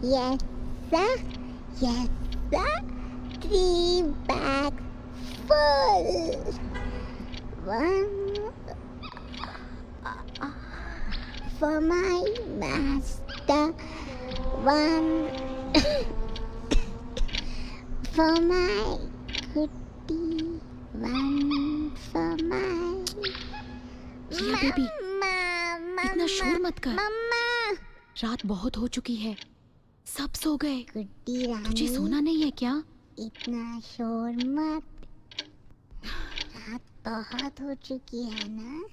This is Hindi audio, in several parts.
Yes, sir. Yes, sir. 3 bags full. One for my master. One for my goodie. One for my Riya baby, mama. इतना शोर मत कर। मम्मा रात बहुत हो चुकी है, सब सो गए। गुड्डी रानी, तुझे सोना नहीं है क्या? इतना शोर मत। रात बहुत हो चुकी है ना।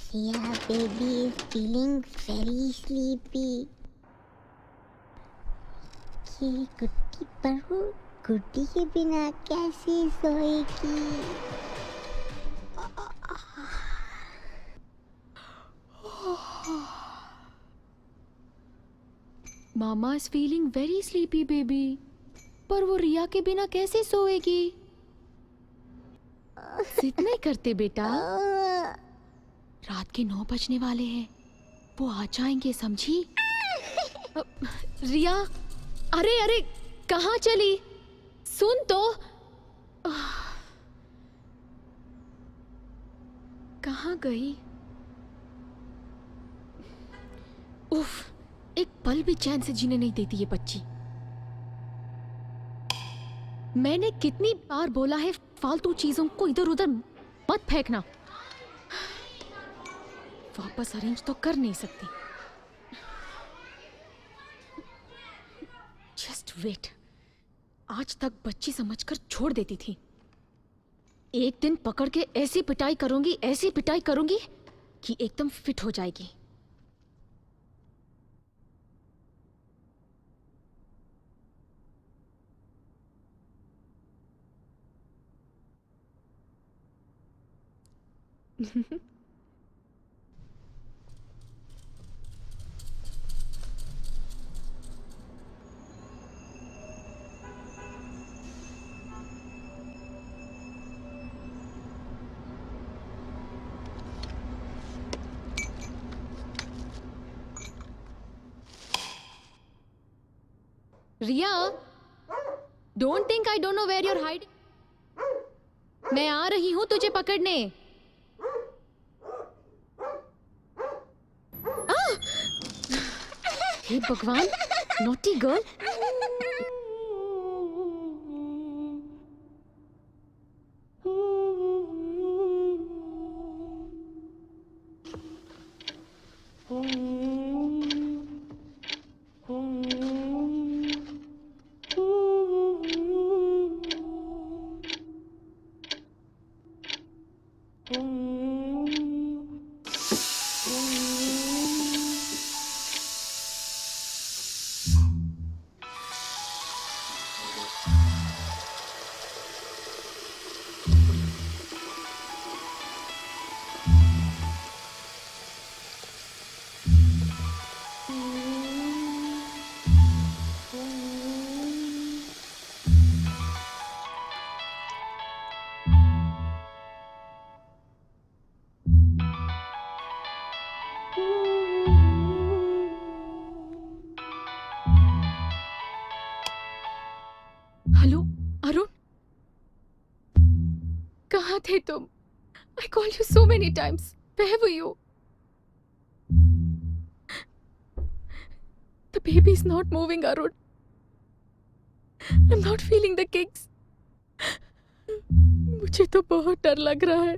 Sia baby is feeling very sleepy. ये गुड्डी बहू गुड्डी के बिना कैसे सोएगी? मामा is feeling very sleepy baby, पर वो रिया के बिना कैसे सोएगी? जिद नहीं करते बेटा, रात के 9 बजने वाले हैं, वो आ जाएंगे समझी? रिया, अरे अरे कहाँ चली? सुन तो। कहाँ गई? उफ, एक पल भी चैन से जीने नहीं देती ये बच्ची। मैंने कितनी बार बोला है फालतू चीजों को इधर उधर मत फेंकना। वापस अरेंज तो कर नहीं सकती। जस्ट वेट, आज तक बच्ची समझकर छोड़ देती थी। एक दिन पकड़ के ऐसी पिटाई करूंगी कि एकदम फिट हो जाएगी। Riya, don't think I don't know where you're hiding. मैं आ रही हूं तुझे पकड़ने। हे भगवान, नॉटी गर्ल। हेलो अरुण, कहाँ थे तुम? I called you so many times. Where were you? The baby is not moving, Arun. I'm not feeling the kicks. मुझे तो बहुत डर लग रहा है।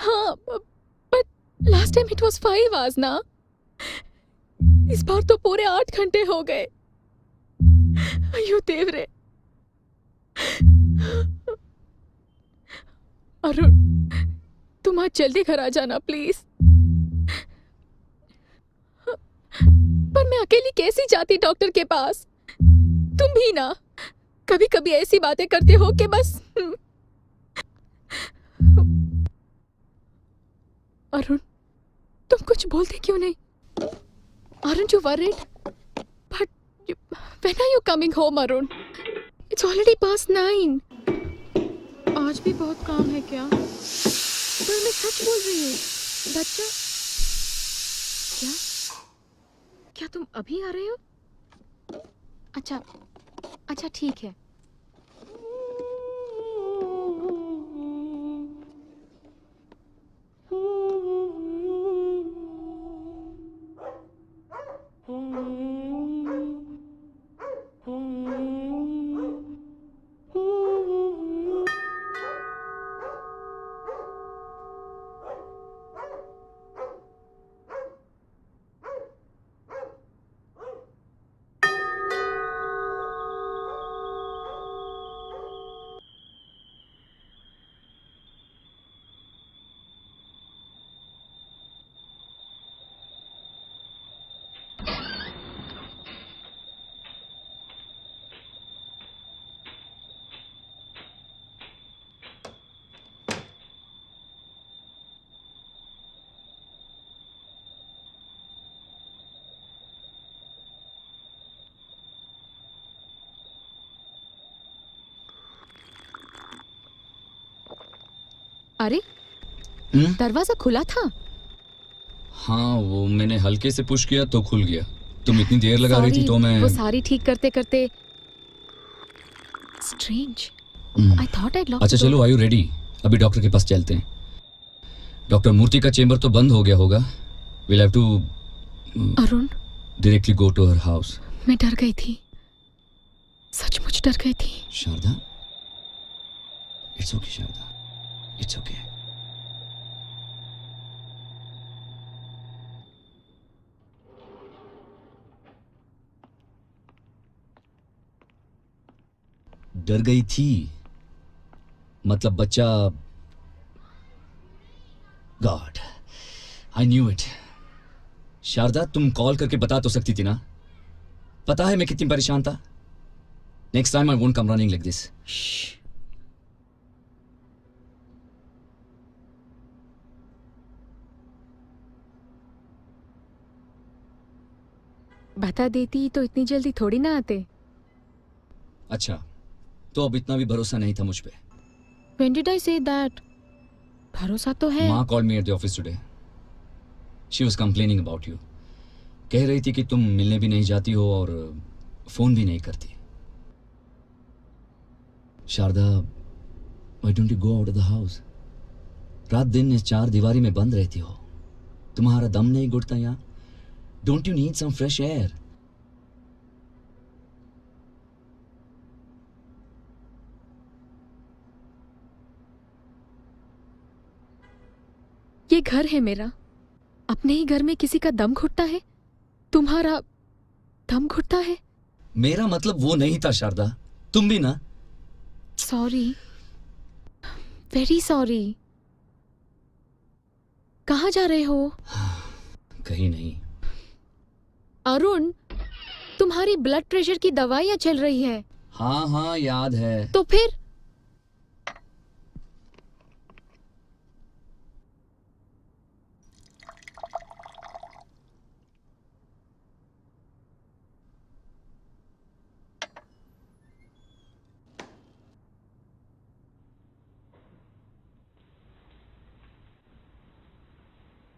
हाँ, but last time it was 5 hours ना? इस बार तो पूरे 8 घंटे हो गए। अयो देवरे। अरुण, तुम आज जल्दी घर आ जाना प्लीज। पर मैं अकेली कैसी जाती डॉक्टर के पास? तुम भी ना कभी कभी ऐसी बातें करते हो कि बस। अरुण, तुम कुछ बोलते क्यों नहीं? Aren't you worried? But when are you coming home, Arun? It's already past 9. आज भी बहुत काम है क्या? पर मैं सच बोल रही हूँ। बच्चा क्या? क्या तुम अभी आ रहे हो? अच्छा, अच्छा ठीक है। अरे दरवाजा खुला था। हाँ, वो मैंने हल्के से पुश किया तो खुल गया। तुम इतनी देर लगा रही थी तो मैं वो सारी ठीक करते करते strange. I thought I lock. अच्छा चलो, आर यू रेडी? अभी डॉक्टर के पास चलते हैं। डॉक्टर मूर्ति का चेंबर तो बंद हो गया होगा। Will have to Arun, directly go to her house. मैं डर गई थी, सचमुच डर गई थी। Sharda, it's okay Sharda, it's okay. डर गई थी मतलब बच्चा। God, I knew it. Sharda, तुम कॉल करके बता तो सकती थी ना। पता है मैं कितनी परेशान था। Next time I won't come running like this. बता देती तो इतनी जल्दी थोड़ी ना आते। अच्छा, तो अब इतना भी भरोसा नहीं था मुझ पे। When did I say that? भरोसा तो है। माँ call me at the office today. She was complaining about you. कह रही थी कि तुम मिलने भी नहीं जाती हो और फोन भी नहीं करती। Sharda, why don't you go out of the house? रात दिन इस चार दीवारी में बंद रहती हो। तुम्हारा दम नहीं घुटता यहाँ? Don't you need some fresh air? ये घर है मेरा। अपने ही घर में किसी का दम घुटता है? तुम्हारा दम घुटता है? मेरा मतलब वो नहीं था शारदा। तुम भी ना। Sorry, very sorry. कहाँ जा रहे हो? कहीं नहीं। अरुण, तुम्हारी ब्लड प्रेशर की दवाइयाँ चल रही है। हाँ हाँ, याद है। तो फिर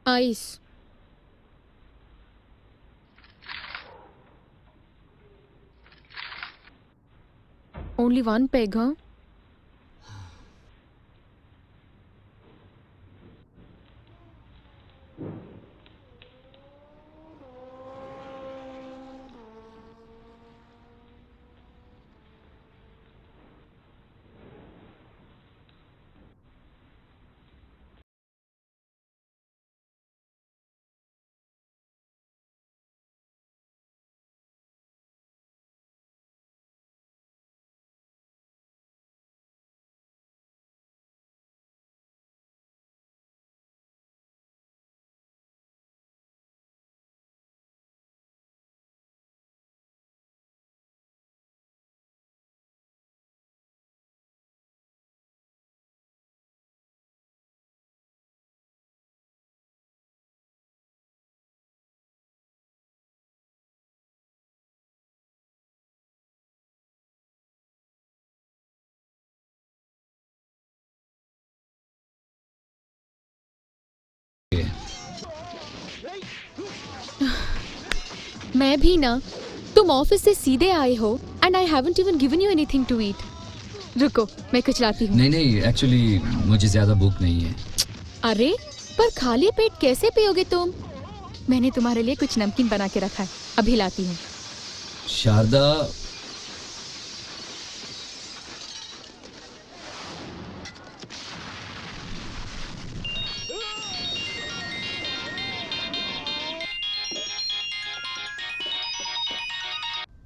आइस। ओनली वन पेग, हाँ? मैं भी ना। तुम ऑफिस से सीधे आए हो and I haven't even given you anything to eat. रुको, मैं कुछ लाती हूँ। नहीं नहीं, एक्चुअली मुझे ज्यादा भूख नहीं है। अरे पर खाली पेट कैसे पियोगे तुम? मैंने तुम्हारे लिए कुछ नमकीन बना के रखा है, अभी लाती हूँ। शारदा,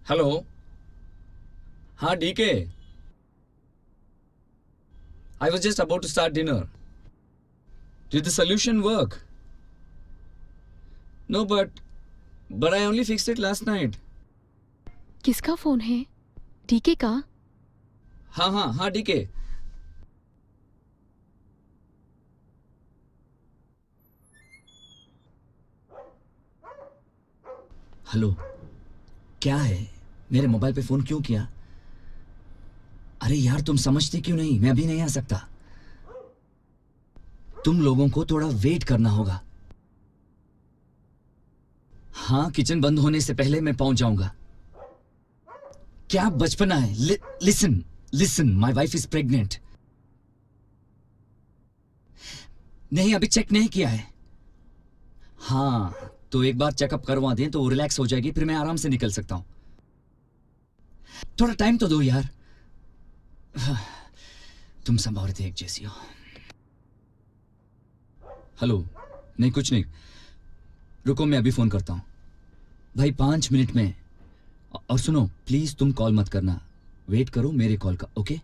हेलो। हाँ DK, I was just about to start dinner. Did the solution work? No, but I only fixed it last night. किसका फोन है? डीके का? हाँ हाँ हाँ डीके। हेलो, क्या है? मेरे मोबाइल पे फोन क्यों किया? अरे यार, तुम समझती क्यों नहीं? मैं अभी नहीं आ सकता। तुम लोगों को थोड़ा वेट करना होगा। हाँ, किचन बंद होने से पहले मैं पहुंच जाऊंगा। क्या बचपना है? Listen listen, my wife is pregnant. नहीं, अभी चेक नहीं किया है। हाँ, तो एक बार चेकअप करवा दें तो रिलैक्स हो जाएगी, फिर मैं आराम से निकल सकता हूं। थोड़ा टाइम तो दो यार। तुम सब औरतें एक जैसी हो। हेलो, नहीं कुछ नहीं, रुको मैं अभी फोन करता हूं भाई, 5 मिनट में। और सुनो प्लीज, तुम कॉल मत करना, वेट करो मेरे कॉल का, ओके?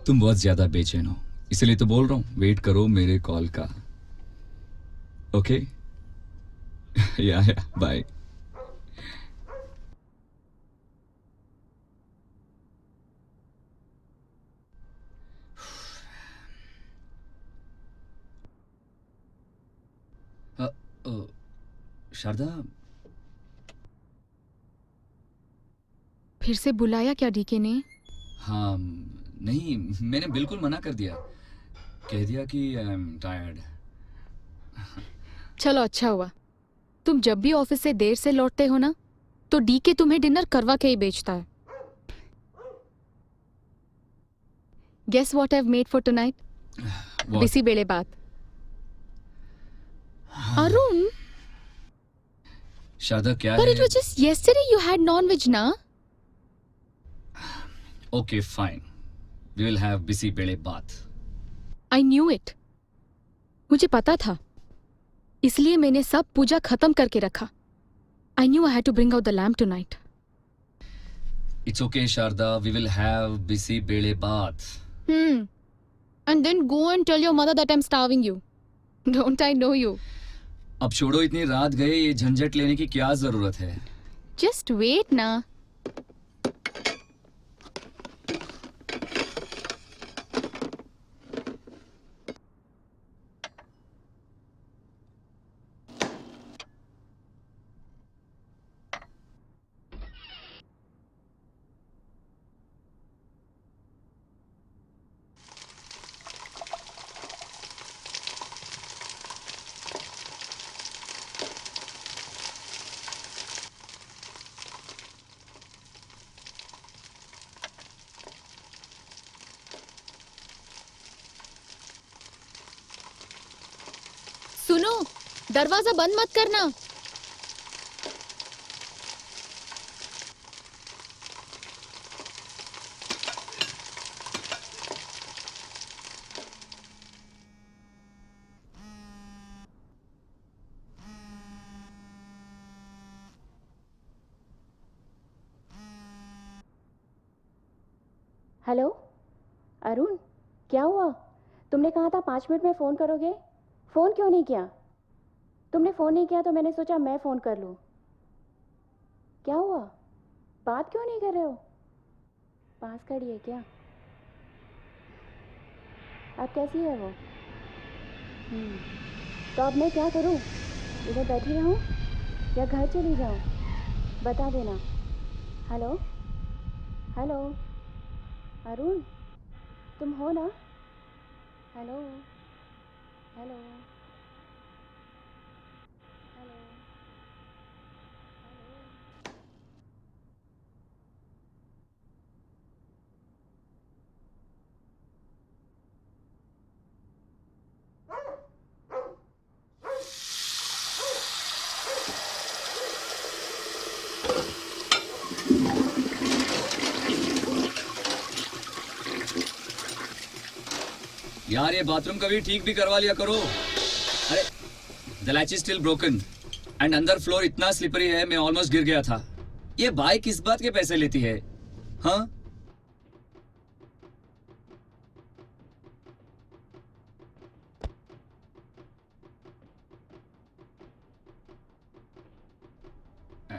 तुम बहुत ज्यादा बेचैन हो, इसलिए तो बोल रहा हूं, वेट करो मेरे कॉल का, ओके? या बाय। शारदा, फिर से बुलाया क्या डीके ने? हाँ नहीं, मैंने बिल्कुल मना कर दिया, कह दिया कि आई एम टायर्ड। चलो अच्छा हुआ। तुम जब भी ऑफिस से देर से लौटते हो ना, तो डीके तुम्हें डिनर करवा के ही बेचता है। Guess what I have made for tonight? Bisi bele bath. Arun, Sharda क्या but है? it was just yesterday you had non-veg ना? Okay, fine. We will have bisi bele baat. I knew it. मुझे पता था, इसलिए मैंने सब पूजा खत्म करके रखा। I knew I had to bring out the lamp tonight. It's okay, Sharda. We will have bisi bele baat. And then go and tell your mother that I'm starving you. Don't I know you? अब छोड़ो, इतनी रात गए, ये झंझट लेने की क्या जरूरत है? Just wait ना। सुनो, दरवाजा बंद मत करना। हेलो अरुण, क्या हुआ? तुमने कहा था 5 मिनट में फ़ोन करोगे, फ़ोन क्यों नहीं किया? तुमने फ़ोन नहीं किया तो मैंने सोचा मैं फ़ोन कर लूँ। क्या हुआ? बात क्यों नहीं कर रहे हो? पास खड़ी है क्या? अब कैसी है वो? तो अब मैं क्या करूँ? इधर बैठी रहूँ या घर चली जाऊँ? बता देना। हेलो हेलो अरुण, तुम हो ना? हेलो हेलो यार ये बाथरूम कभी ठीक भी करवा लिया करो। अरे the latch is still broken and अंदर फ्लोर इतना स्लिपरी है, मैं ऑलमोस्ट गिर गया था। ये बाइक किस बात के पैसे लेती है? हाँ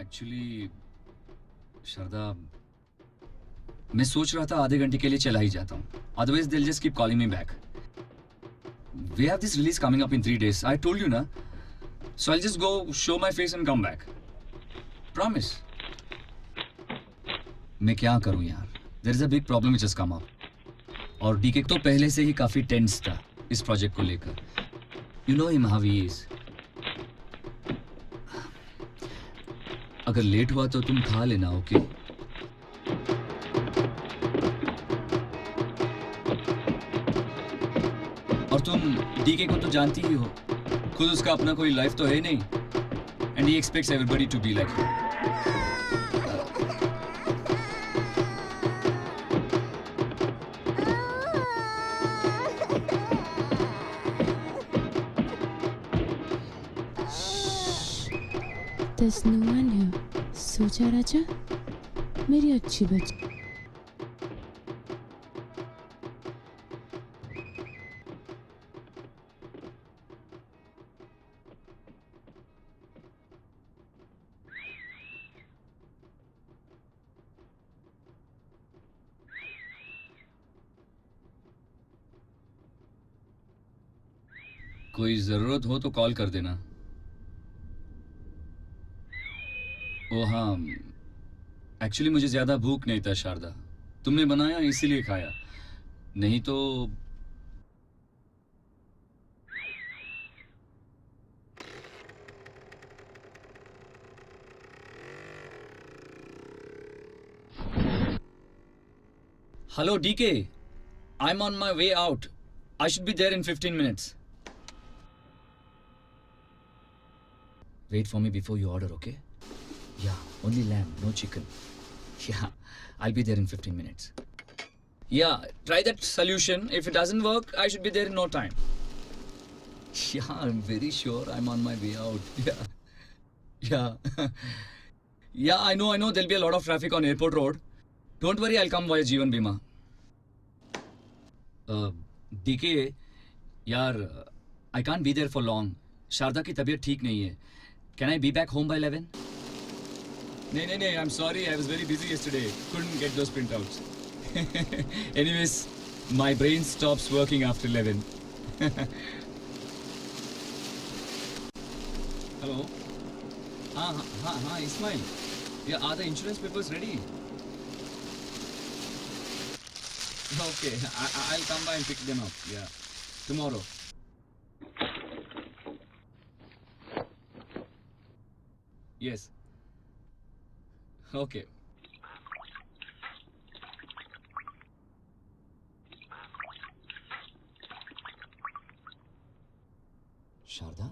एक्चुअली शारदा, मैं सोच रहा था आधे घंटे के लिए चला ही जाता हूँ, अदरवाइज दिल just keep calling me back. We have this release coming up in 3 days. I told you na. So I'll just go show my face and come back. Promise. मैं क्या करूं यार? There is a big problem which has come up. और डीके तो पहले से ही काफी टेंस था इस प्रोजेक्ट को लेकर। You know him how he is. अगर लेट हुआ तो तुम खा लेना, ओके? और तुम डीके को तो जानती ही हो, खुद उसका अपना कोई लाइफ तो है नहीं, and he expects everybody to be like him. There's no one here. सोचा राजा, मेरी अच्छी बच्ची। कोई जरूरत हो तो कॉल कर देना। ओ हाँ, एक्चुअली मुझे ज्यादा भूख नहीं था शारदा, तुमने बनाया इसीलिए खाया, नहीं तो hello DK, I am on my way out, I should be there in 15 minutes. Wait for me before you order, okay? Yeah, only lamb, no chicken. Yeah, I'll be there in 15 minutes. Yeah, try that solution. If it doesn't work, I should be there in no time. Yeah, I'm very sure I'm on my way out. Yeah. Yeah. Yeah, I know. There'll be a lot of traffic on Airport Road. Don't worry, I'll come via Jeevan Bima. DK, यार, I can't be there for long. Sharda की तबीयत ठीक नहीं है. Can I be back home by 11? No, I'm sorry. I was very busy yesterday. Couldn't get those printouts. Anyways, my brain stops working after 11. Hello? हाँ, Ismail. Yeah, are the insurance papers ready? Okay, I'll come by and pick them up. Yeah, tomorrow. Yes. Okay. Sharda?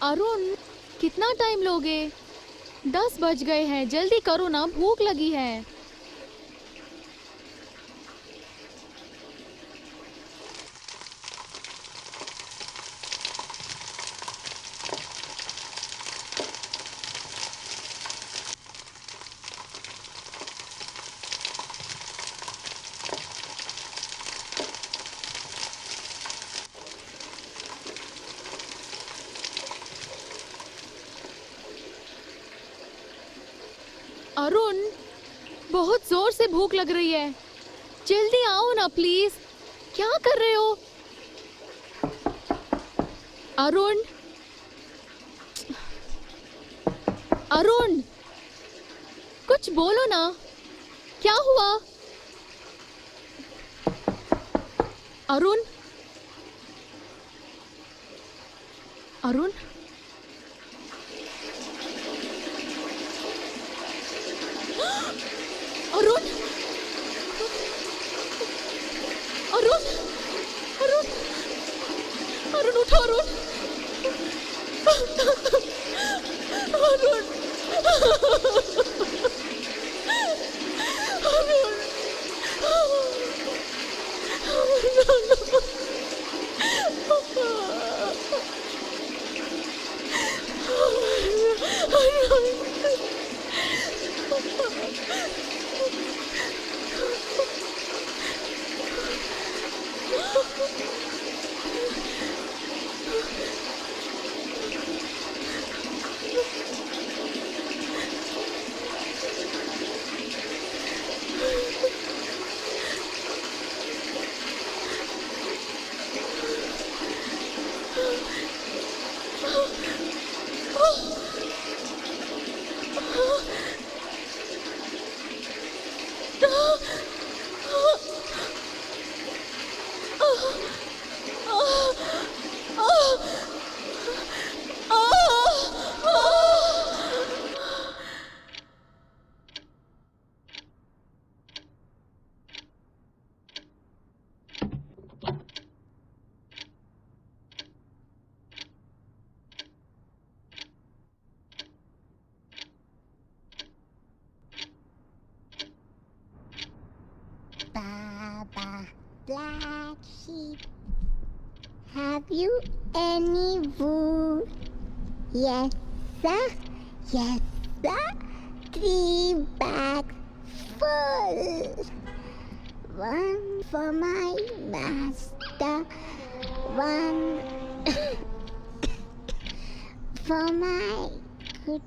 Arun, कितना टाइम लोगे? 10 बज गए हैं, जल्दी करो ना, भूख लगी है। अरुण, बहुत जोर से भूख लग रही है, जल्दी आओ ना प्लीज। क्या कर रहे हो? अरुण, अरुण, कुछ बोलो ना, क्या हुआ? अरुण, अरुण, अरुण, अरुण, अरुण, अरुण उठो, Arun, Arun, Baba, black sheep, have you any wool? Yes, sir. Yes, sir. 3 bags full. One for my master, one for my good